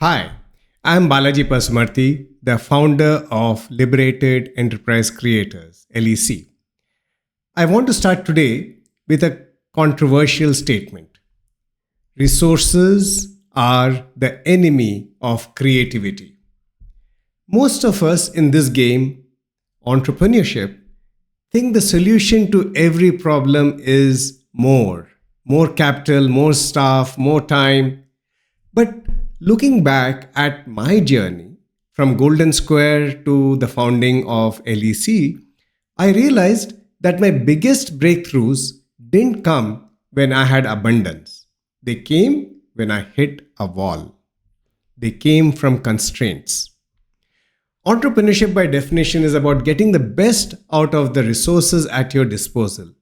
Hi, I'm Balaji Pasmarthi, the founder of Liberated Enterprise Creators, LEC. I want to start today with a controversial statement. Resources are the enemy of creativity. Most of us in this game, entrepreneurship, think the solution to every problem is more capital, more staff, more time. But looking back at my journey from Golden Square to the founding of LEC, I realized that my biggest breakthroughs didn't come when I had abundance. They came when I hit a wall. They came from constraints. Entrepreneurship, by definition, is about getting the best out of the resources at your disposal.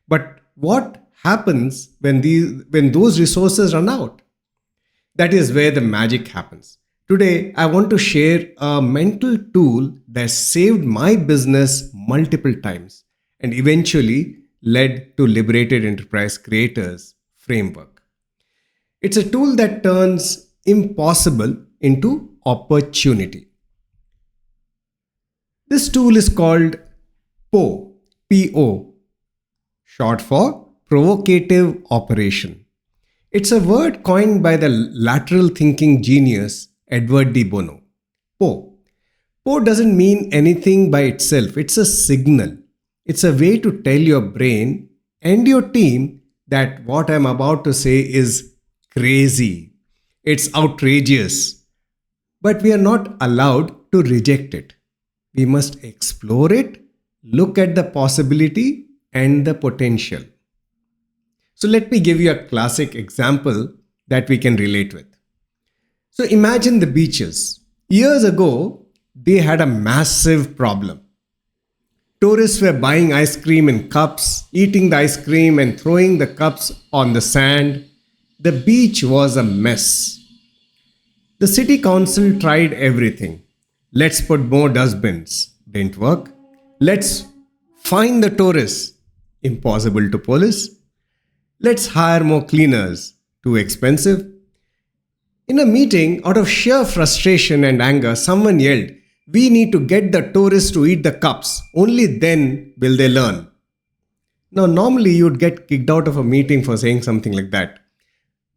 But what happens when those resources run out? That is where the magic happens. Today, I want to share a mental tool that saved my business multiple times and eventually led to Liberated Enterprise Creators framework. It's a tool that turns impossible into opportunity. This tool is called PO, P-O, short for provocative operation. It's a word coined by the lateral thinking genius Edward de Bono. Po. Po doesn't mean anything by itself. It's a signal. It's a way to tell your brain and your team that what I'm about to say is crazy. It's outrageous. But we are not allowed to reject it. We must explore it, look at the possibility and the potential. So let me give you a classic example that we can relate with. So imagine the beaches. Years ago, they had a massive problem. Tourists were buying ice cream in cups, eating the ice cream and throwing the cups on the sand. The beach was a mess. The city council tried everything. Let's put more dustbins. Didn't work. Let's fine the tourists. Impossible to police. Let's hire more cleaners. Too expensive. In a meeting, out of sheer frustration and anger, someone yelled, "We need to get the tourists to eat the cups. Only then will they learn." Now, normally you'd get kicked out of a meeting for saying something like that.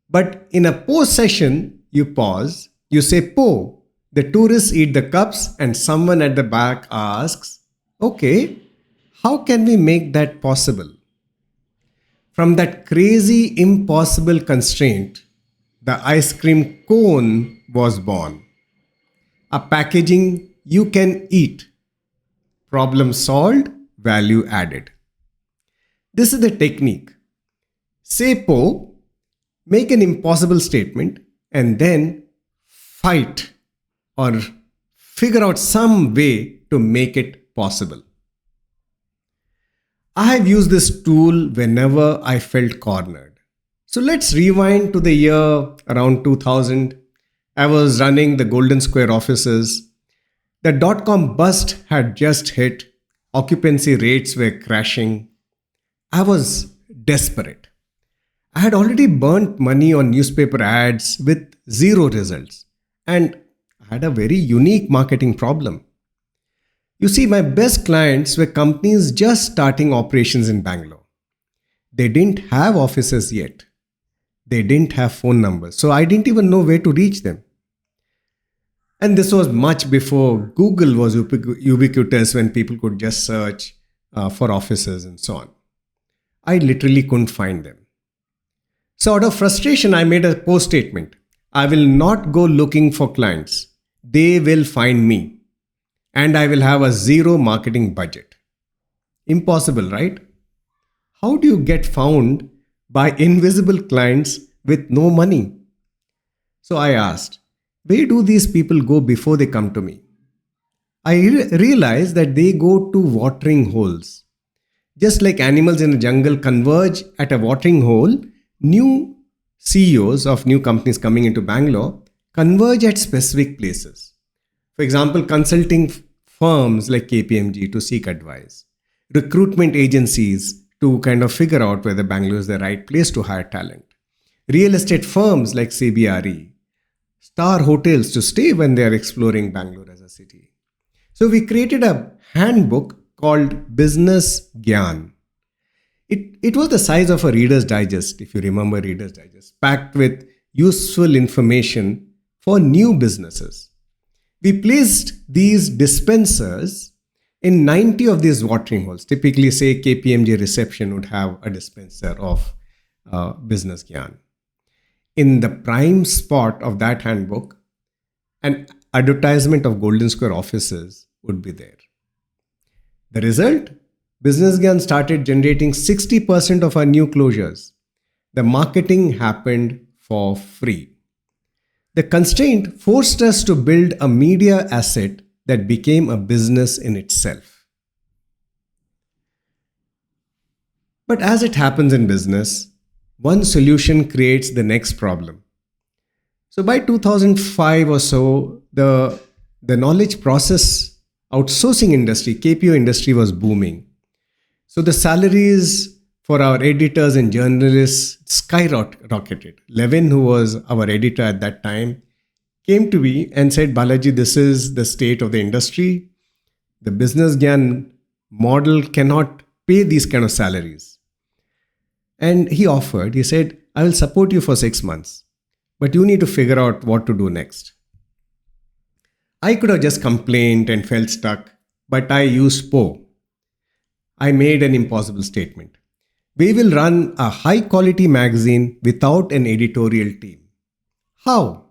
But in a post session, you pause, you say, "Po." The tourists eat the cups and someone at the back asks, "Okay, how can we make that possible?" From that crazy, impossible constraint, the ice cream cone was born. A packaging you can eat. Problem solved, value added. This is the technique. Say Po, make an impossible statement, and then fight or figure out some way to make it possible. I have used this tool whenever I felt cornered. So let's rewind to the year around 2000. I was running the Golden Square offices. The dot-com bust had just hit. Occupancy rates were crashing. I was desperate. I had already burnt money on newspaper ads with zero results. And I had a very unique marketing problem. You see, my best clients were companies just starting operations in Bangalore. They didn't have offices yet. They didn't have phone numbers. So I didn't even know where to reach them. And this was much before Google was ubiquitous, when people could just search for offices and so on. I literally couldn't find them. So out of frustration, I made a post statement. I will not go looking for clients. They will find me. And I will have a zero marketing budget. Impossible, right? How do you get found by invisible clients with no money? So I asked, where do these people go before they come to me? I realized that they go to watering holes. Just like animals in a jungle converge at a watering hole, new CEOs of new companies coming into Bangalore converge at specific places. For example, consulting firms like KPMG to seek advice, recruitment agencies to kind of figure out whether Bangalore is the right place to hire talent, real estate firms like CBRE, star hotels to stay when they are exploring Bangalore as a city. So we created a handbook called Business Gyan. It was the size of a Reader's Digest, if you remember Reader's Digest, packed with useful information for new businesses. We placed these dispensers in 90 of these watering holes. Typically, say KPMG reception would have a dispenser of Business Gyan. In the prime spot of that handbook, an advertisement of Golden Square offices would be there. The result? Business Gyan started generating 60% of our new closures. The marketing happened for free. The constraint forced us to build a media asset that became a business in itself. But as it happens in business, one solution creates the next problem. So by 2005 or so, the knowledge process outsourcing industry, KPO industry, was booming. So the salaries for our editors and journalists skyrocketed. Levin, who was our editor at that time, came to me and said, Balaji, this is the state of the industry. The Business Gyan model cannot pay these kind of salaries. And he said, I will support you for 6 months, but you need to figure out what to do next. I could have just complained and felt stuck, but I used PO. I made an impossible statement. We will run a high quality magazine without an editorial team. How?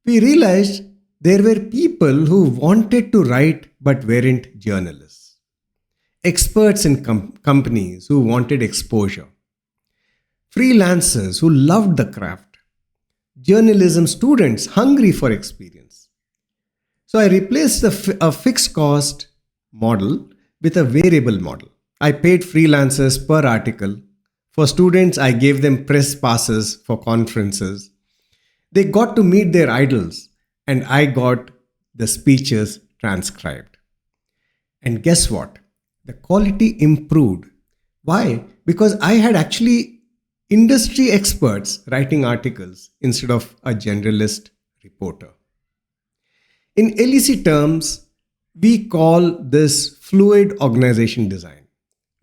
We realized there were people who wanted to write but weren't journalists. Experts in companies who wanted exposure. Freelancers who loved the craft. Journalism students hungry for experience. So I replaced a fixed cost model with a variable model. I paid freelancers per article. For students, I gave them press passes for conferences. They got to meet their idols, and I got the speeches transcribed. And guess what? The quality improved. Why? Because I had actually industry experts writing articles instead of a generalist reporter. In LEC terms, we call this fluid organization design.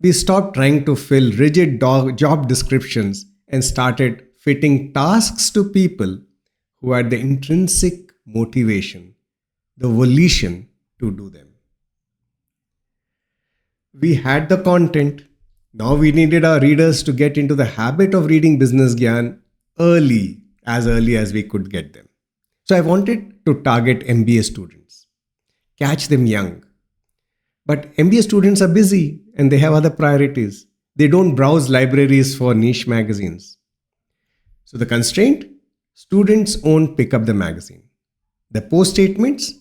We stopped trying to fill rigid job descriptions and started fitting tasks to people who had the intrinsic motivation, the volition to do them. We had the content. Now we needed our readers to get into the habit of reading Business Gyan early as we could get them. So I wanted to target MBA students, catch them young. But MBA students are busy and they have other priorities. They don't browse libraries for niche magazines. So the constraint? Students won't pick up the magazine. The post statements?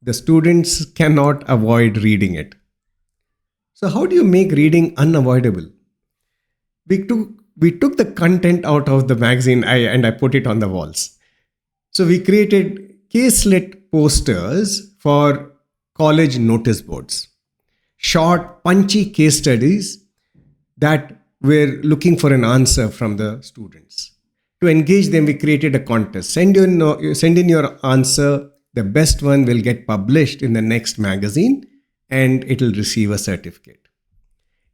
The students cannot avoid reading it. So how do you make reading unavoidable? We took the content out of the magazine and I put it on the walls. So we created case-lit posters for college notice boards. Short, punchy case studies that were looking for an answer from the students. To engage them, we created a contest. Send in your answer. The best one will get published in the next magazine and it will receive a certificate.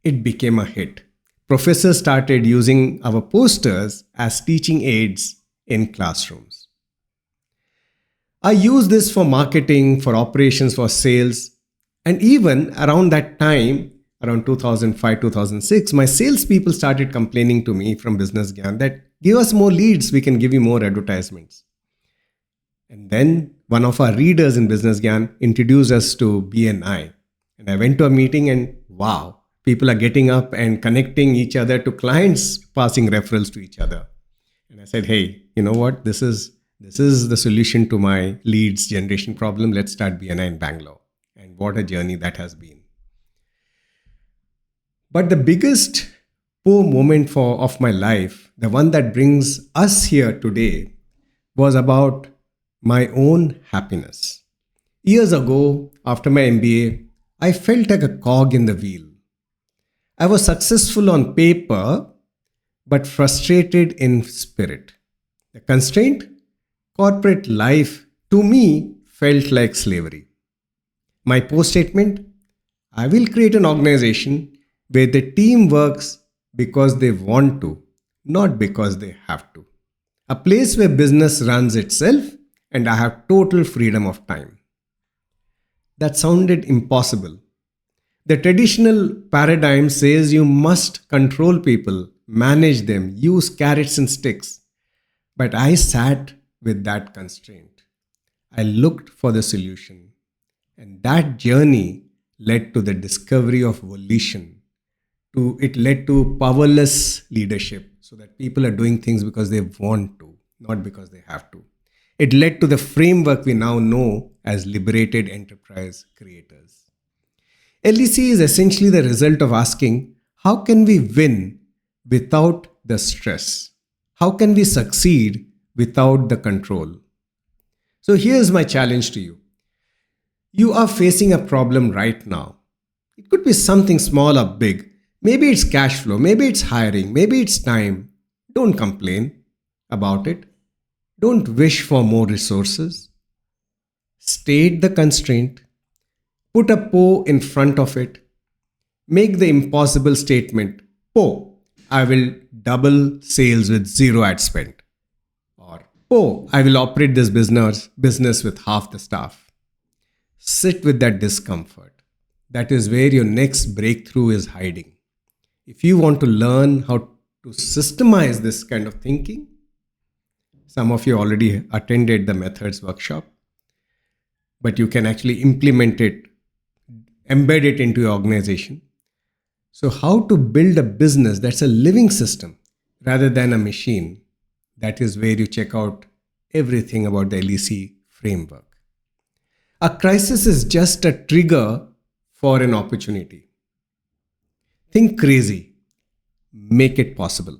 It became a hit. Professors started using our posters as teaching aids in classrooms. I use this for marketing, for operations, for sales. And even around that time, around 2005, 2006, my salespeople started complaining to me from Business Gyan that give us more leads, we can give you more advertisements. And then one of our readers in Business Gyan introduced us to BNI. And I went to a meeting and wow, people are getting up and connecting each other to clients, passing referrals to each other. And I said, hey, you know what? This is the solution to my leads generation problem. Let's start BNI in Bangalore. And what a journey that has been. But the biggest moment of my life, the one that brings us here today, was about my own happiness. Years ago, after my MBA, I felt like a cog in the wheel. I was successful on paper, but frustrated in spirit. The constraint? Corporate life, to me, felt like slavery. My post statement: I will create an organization where the team works because they want to, not because they have to. A place where business runs itself and I have total freedom of time. That sounded impossible. The traditional paradigm says you must control people, manage them, use carrots and sticks. But I sat with that constraint. I looked for the solution. And that journey led to the discovery of volition. It led to powerless leadership, so that people are doing things because they want to, not because they have to. It led to the framework we now know as Liberated Enterprise Creators. LEC is essentially the result of asking, how can we win without the stress? How can we succeed without the control? So here's my challenge to you. You are facing a problem right now. It could be something small or big. Maybe it's cash flow, maybe it's hiring, maybe it's time. Don't complain about it. Don't wish for more resources. State the constraint. Put a PO in front of it. Make the impossible statement: PO, I will double sales with zero ad spend. Or PO, I will operate this business with half the staff. Sit with that discomfort. That is where your next breakthrough is hiding. If you want to learn how to systemize this kind of thinking, some of you already attended the methods workshop, but you can actually implement it, embed it into your organization. So how to build a business that's a living system rather than a machine, that is where you check out everything about the LEC framework. A crisis is just a trigger for an opportunity. Think crazy. Make it possible.